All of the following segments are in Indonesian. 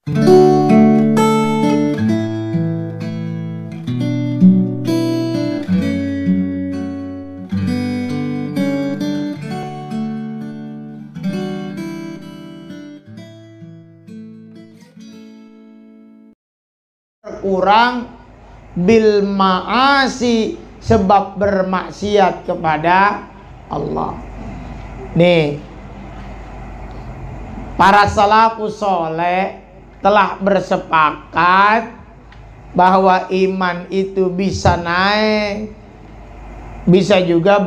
Kurang bil ma'asi, sebab bermaksiat kepada Allah. Nih, para salafus soleh telah bersepakat bahwa iman itu bisa naik, bisa juga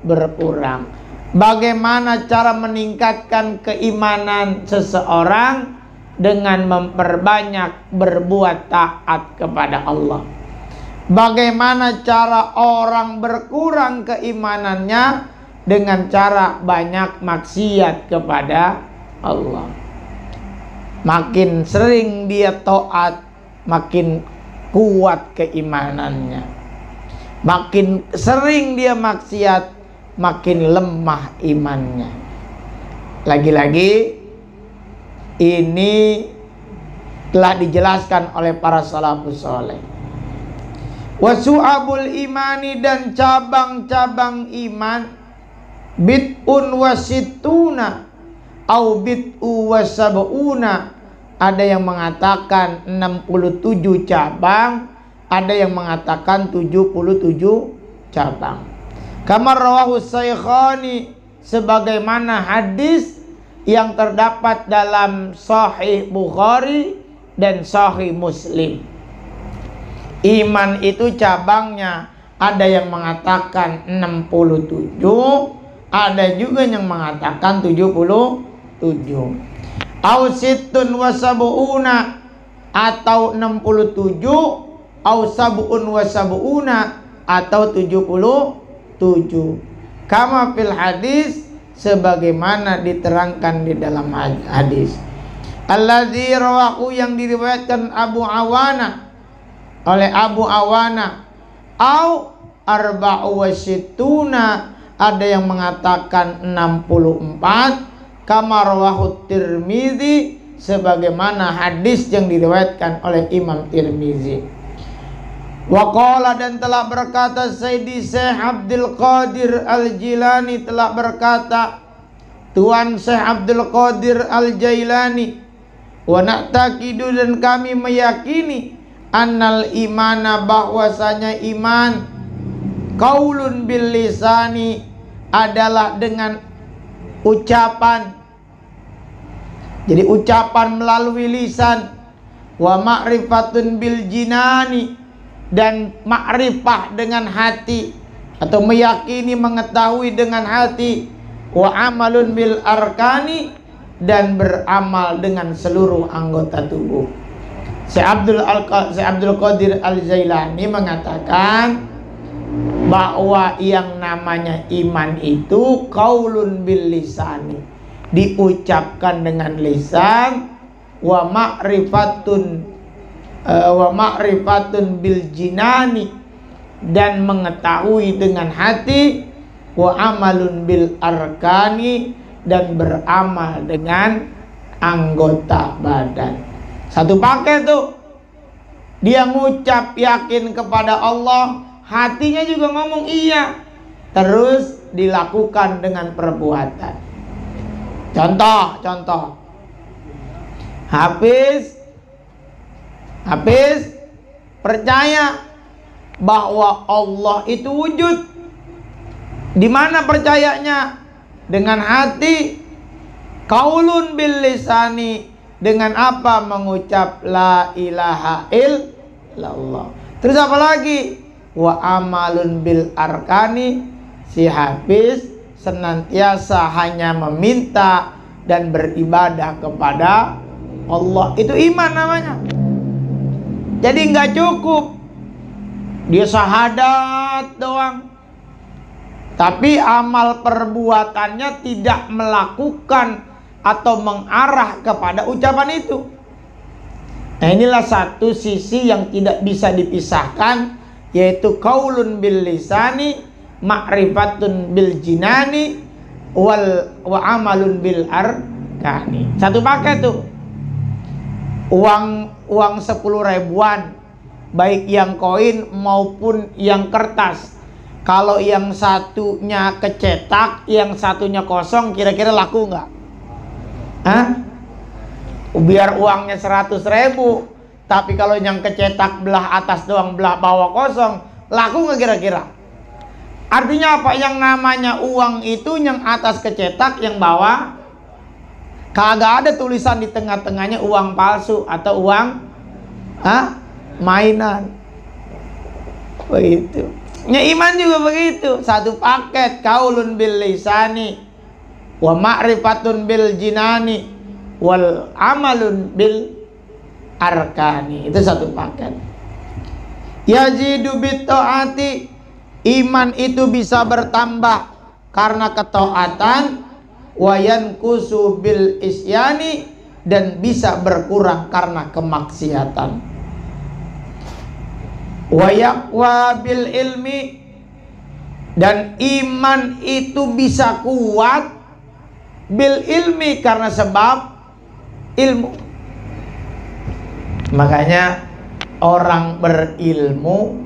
berkurang. Bagaimana cara meningkatkan keimanan seseorang? Dengan memperbanyak berbuat taat kepada Allah. Bagaimana cara orang berkurang keimanannya? Dengan cara banyak maksiat kepada Allah. Makin sering dia taat, makin kuat keimanannya. Makin sering dia maksiat, makin lemah imannya. Lagi-lagi ini telah dijelaskan oleh para salafus saleh. Wa su'abul imani, dan cabang-cabang iman, bid'un wa sittuna au bid'u wa sab'una. Ada yang mengatakan 67 cabang, ada yang mengatakan 77 cabang. Kama rawahu Syaikkhani, sebagaimana hadis yang terdapat dalam Sahih Bukhari dan Sahih Muslim. Iman itu cabangnya, ada yang mengatakan 67, ada juga yang mengatakan 77. Au sittun wa sab'una, atau 67, au sab'un wa sab'una, atau 77. Kama fil hadis, sebagaimana diterangkan di dalam hadis. Alladzi rawahu, yang diriwayatkan Abu Awana, oleh Abu Awana. Au arba'u wa sittuna, ada yang mengatakan 64. Kama rawahu Tirmizi, sebagaimana hadis yang diriwayatkan oleh Imam Tirmizi. Waqala, dan telah berkata Sayyidi Syekh Abdul Qadir Al-Jilani telah berkata, Tuan Syekh Abdul Qadir Al-Jailani, wa na'taqidu, dan kami meyakini, annal imana, bahwasanya iman, qaulun bil lisani, adalah dengan ucapan. Jadi ucapan melalui lisan. Wa ma'rifatun bil jinani, dan makrifah dengan hati, atau meyakini, mengetahui dengan hati. Wa amalun bil arkani, dan beramal dengan seluruh anggota tubuh. Syekh Abdul Qadir Al-Jailani mengatakan bahwa yang namanya iman itu qaulun bil lisani, diucapkan dengan lisan. Wa ma'rifatun bil jinani, dan mengetahui dengan hati. Wa amalun bil arkani, dan beramal dengan anggota badan. Satu paket tuh. Dia ngucap yakin kepada Allah, hatinya juga ngomong iya, terus dilakukan dengan perbuatan. Contoh Hafiz percaya bahwa Allah itu wujud. Di mana percayanya? Dengan hati. Qaulun bil lisani, dengan apa? Mengucap la ilaha illallah. Terus apa lagi? Wa amalun bil arkani, si Hafiz senantiasa hanya meminta dan beribadah kepada Allah. Itu iman namanya. Jadi nggak cukup dia syahadat doang, tapi amal perbuatannya tidak melakukan atau mengarah kepada ucapan itu. Nah, inilah satu sisi yang tidak bisa dipisahkan, yaitu qaulun bil lisani, ma'rifatun bil jinani, wa amalun bil arkani. Satu paket tuh. uang 10 ribuan, baik yang koin maupun yang kertas. Kalau yang satunya kecetak, yang satunya kosong, kira-kira laku nggak? Hah? Biar uangnya 100 ribu, tapi kalau yang kecetak belah atas doang, belah bawah kosong, laku nggak kira-kira? Artinya apa? Yang namanya uang itu yang atas kecetak, yang bawah kagak ada tulisan di tengah-tengahnya uang palsu atau uang mainan. Begitu. Ya, iman juga begitu, satu paket, qaulun bil lisani wa ma'rifatun bil jinani wal amalun bil arkani. Itu satu paket. Yazidu bit taati, iman itu bisa bertambah karena ketaatan, wa yanqusu bil isyani, dan bisa berkurang karena kemaksiatan. Wa yaqwa bil ilmi, dan iman itu bisa kuat bil ilmi karena sebab ilmu. Makanya orang berilmu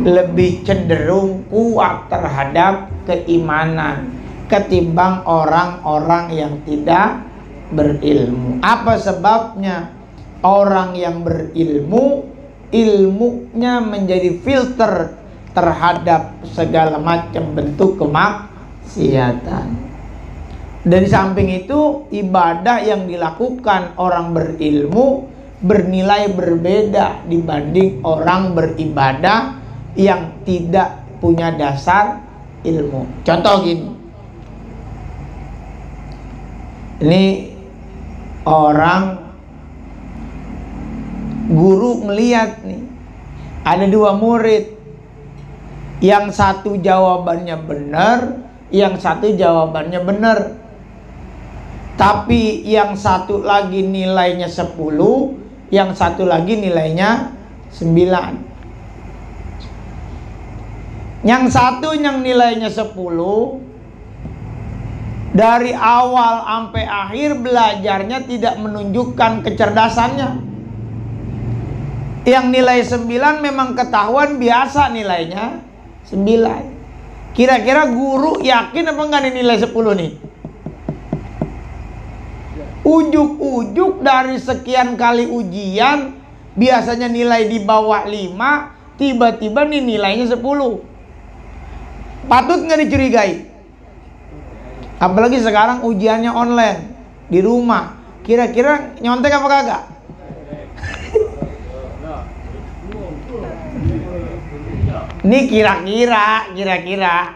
lebih cenderung kuat terhadap keimanan ketimbang orang-orang yang tidak berilmu. Apa sebabnya? Orang yang berilmu, ilmunya menjadi filter terhadap segala macam bentuk kemaksiatan. Dari samping itu, ibadah yang dilakukan orang berilmu bernilai berbeda dibanding orang beribadah yang tidak punya dasar ilmu. Contoh gini, ini orang guru melihat nih, ada dua murid, yang satu jawabannya benar, yang satu jawabannya benar, tapi yang satu lagi nilainya 10, yang satu lagi nilainya 9. Yang satu yang nilainya 10, dari awal sampai akhir belajarnya tidak menunjukkan kecerdasannya. Yang nilai 9 memang ketahuan biasa nilainya 9. Kira-kira guru yakin apa enggak nih nilai 10 nih? Ujuk-ujuk dari sekian kali ujian, biasanya nilai di bawah 5, tiba-tiba nih nilainya 10. Patut nggak dicurigai? Apalagi sekarang ujiannya online di rumah. Kira-kira nyontek apa kagak? Ini kira-kira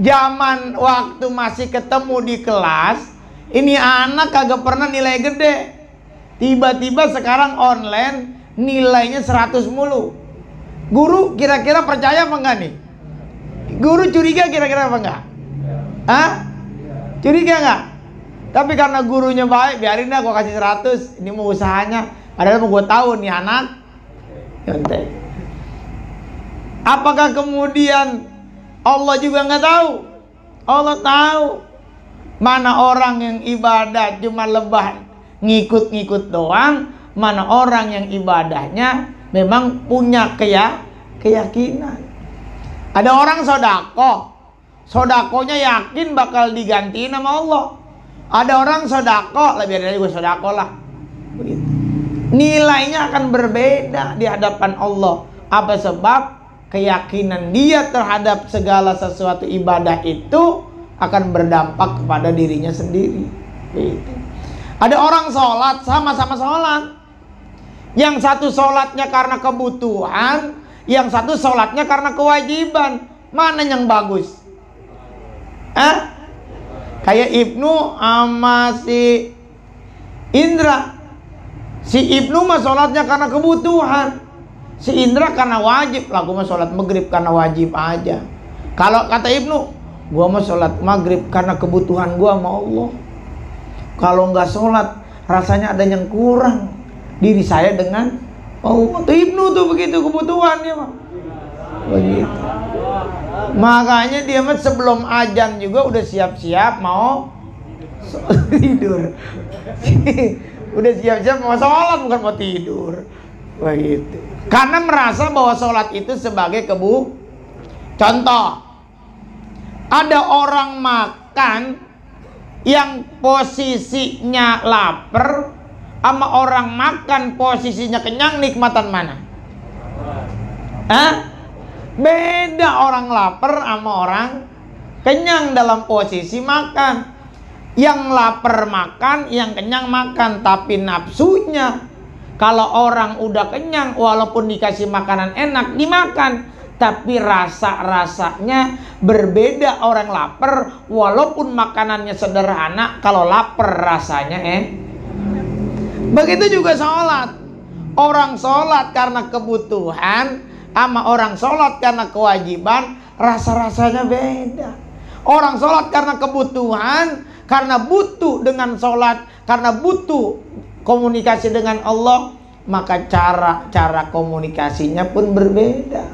zaman waktu masih ketemu di kelas, ini anak kagak pernah nilai gede. Tiba-tiba sekarang online nilainya 100 mulu. Guru kira-kira percaya apa enggak nih? Guru curiga kira-kira apa enggak? Hah? Curiga enggak? Tapi karena gurunya baik, biarin dah gua kasih 100. Ini mau usahanya. Padahal mau gua tahu nih anak nyontek. Apakah kemudian Allah juga nggak tahu? Allah tahu. Mana orang yang ibadah cuma lebah ngikut-ngikut doang, mana orang yang ibadahnya memang punya keyakinan. Ada orang sodakonya yakin bakal digantiin sama Allah. Ada orang sodako, lebih dari gue sodako lah. Begitu. Nilainya akan berbeda di hadapan Allah. Apa sebab? Keyakinan dia terhadap segala sesuatu ibadah itu akan berdampak kepada dirinya sendiri. Gitu. Ada orang sholat, sama-sama sholat. Yang satu sholatnya karena kebutuhan, yang satu sholatnya karena kewajiban. Mana yang bagus? Kayak Ibnu sama si Indra. Si Ibnu mah sholatnya karena kebutuhan, si Indra karena wajib. Lah gua mah sholat maghrib karena wajib aja. Kalau kata Ibnu, gua mah sholat maghrib karena kebutuhan gua sama Allah. Kalau nggak sholat, rasanya ada yang kurang diri saya dengan Allah. Tuh Ibnu tuh begitu kebutuhan dia mah. Begitu. Makanya dia mah sebelum azan juga udah siap-siap mau tidur. Udah siap-siap mau sholat, bukan mau tidur. Begitu. Karena merasa bahwa sholat itu sebagai contoh, ada orang makan yang posisinya lapar sama orang makan posisinya kenyang, nikmatan mana? Beda orang lapar sama orang kenyang dalam posisi makan. Yang lapar makan, yang kenyang makan, tapi nafsunya kalau orang udah kenyang walaupun dikasih makanan enak dimakan, tapi rasa-rasanya berbeda. Orang lapar walaupun makanannya sederhana, kalau lapar rasanya begitu juga sholat. Orang sholat karena kebutuhan sama orang sholat karena kewajiban, rasa-rasanya beda. Orang sholat karena kebutuhan, karena butuh dengan sholat, karena butuh komunikasi dengan Allah, maka cara komunikasinya pun berbeda.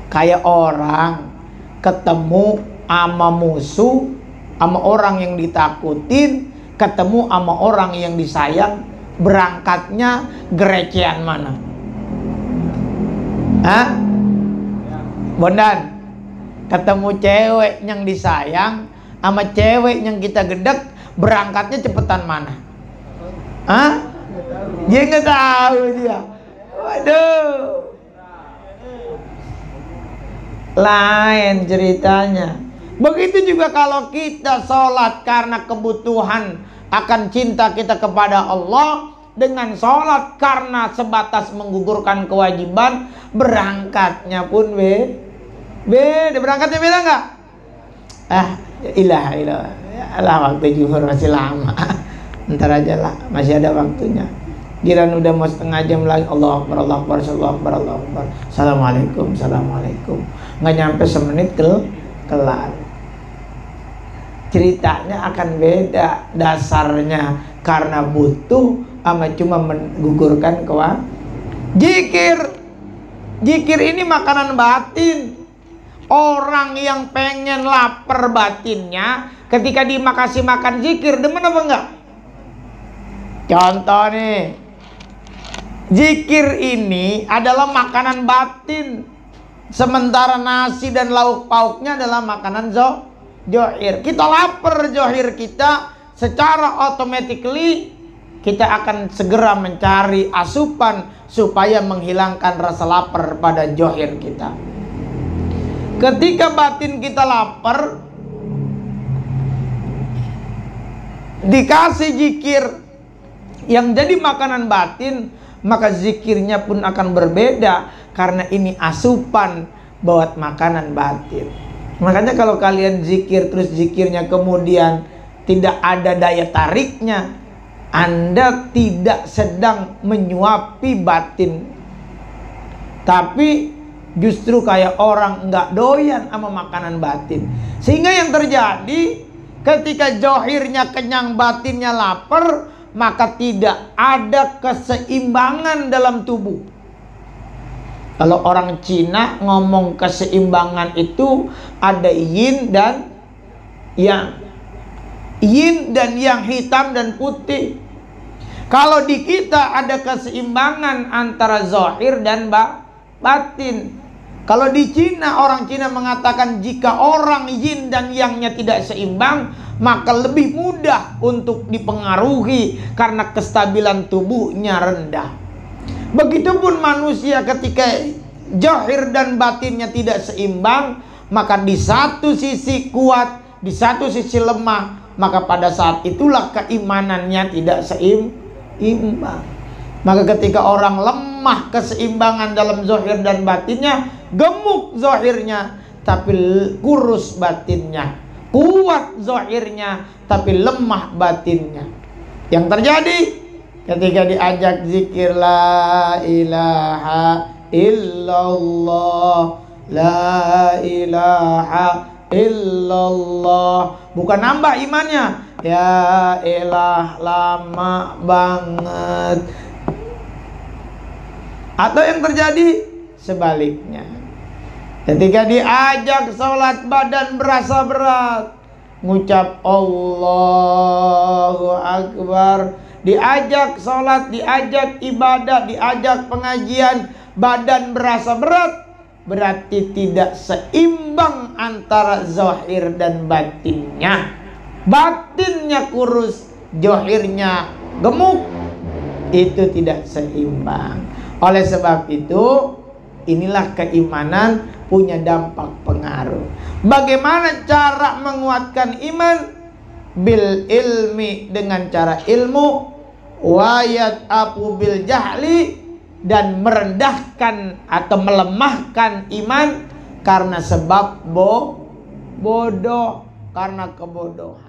Kayak orang ketemu sama musuh, sama orang yang ditakutin, ketemu sama orang yang disayang, berangkatnya gerecean mana? Bondan, ketemu cewek yang disayang sama cewek yang kita gedek, berangkatnya cepetan mana? Dia nggak tahu dia. Waduh, lain ceritanya. Begitu juga kalau kita sholat karena kebutuhan akan cinta kita kepada Allah, dengan sholat karena sebatas menggugurkan kewajiban, berangkatnya pun beda. Berangkatnya beda nggak? Ilah waktu zuhur masih lama. Ntar aja lah, masih ada waktunya. Giran udah mau setengah jam lagi. Allahu Akbar, Allahu Akbar, Allahu Akbar, Allahu Akbar. Assalamualaikum. Nggak nyampe semenit kelar. Ceritanya akan beda. Dasarnya karena butuh sama cuma menggugurkan kewajiban. Zikir ini makanan batin. Orang yang pengen lapar batinnya, ketika dikasih makan zikir, demen apa enggak? Contoh nih, zikir ini adalah makanan batin, sementara nasi dan lauk pauknya adalah makanan zohir. Kita lapar zohir kita, secara automatically kita akan segera mencari asupan supaya menghilangkan rasa lapar pada zohir kita. Ketika batin kita lapar, dikasih zikir yang jadi makanan batin, maka zikirnya pun akan berbeda, karena ini asupan buat makanan batin. Makanya kalau kalian zikir terus zikirnya kemudian tidak ada daya tariknya, Anda tidak sedang menyuapi batin, tapi justru kayak orang nggak doyan sama makanan batin. Sehingga yang terjadi ketika zohirnya kenyang, batinnya lapar, maka tidak ada keseimbangan dalam tubuh. Kalau orang Cina ngomong keseimbangan itu ada yin dan yang. Yin dan yang, hitam dan putih. Kalau di kita ada keseimbangan antara zohir dan batin. Kalau di Cina, orang Cina mengatakan jika orang yin dan yangnya tidak seimbang, maka lebih mudah untuk dipengaruhi karena kestabilan tubuhnya rendah. Begitupun manusia, ketika zahir dan batinnya tidak seimbang, maka di satu sisi kuat, di satu sisi lemah, maka pada saat itulah keimanannya tidak seimbang. Maka ketika orang lemah keseimbangan dalam zahir dan batinnya, gemuk zahirnya tapi kurus batinnya, kuat zahirnya tapi lemah batinnya. Yang terjadi ketika diajak zikir la ilaha illallah, la ilaha illallah, bukan nambah imannya, ya elah lama banget. Atau yang terjadi sebaliknya, ketika diajak sholat badan berasa berat, ngucap Allahu Akbar, diajak sholat, diajak ibadah, diajak pengajian, badan berasa berat, berarti tidak seimbang antara zahir dan batinnya. Batinnya kurus, zahirnya gemuk, itu tidak seimbang. Oleh sebab itu, inilah keimanan punya dampak pengaruh. Bagaimana cara menguatkan iman? Bil ilmi, dengan cara ilmu, wayat apu bil jahli, dan merendahkan atau melemahkan iman karena sebab bodoh, karena kebodohan.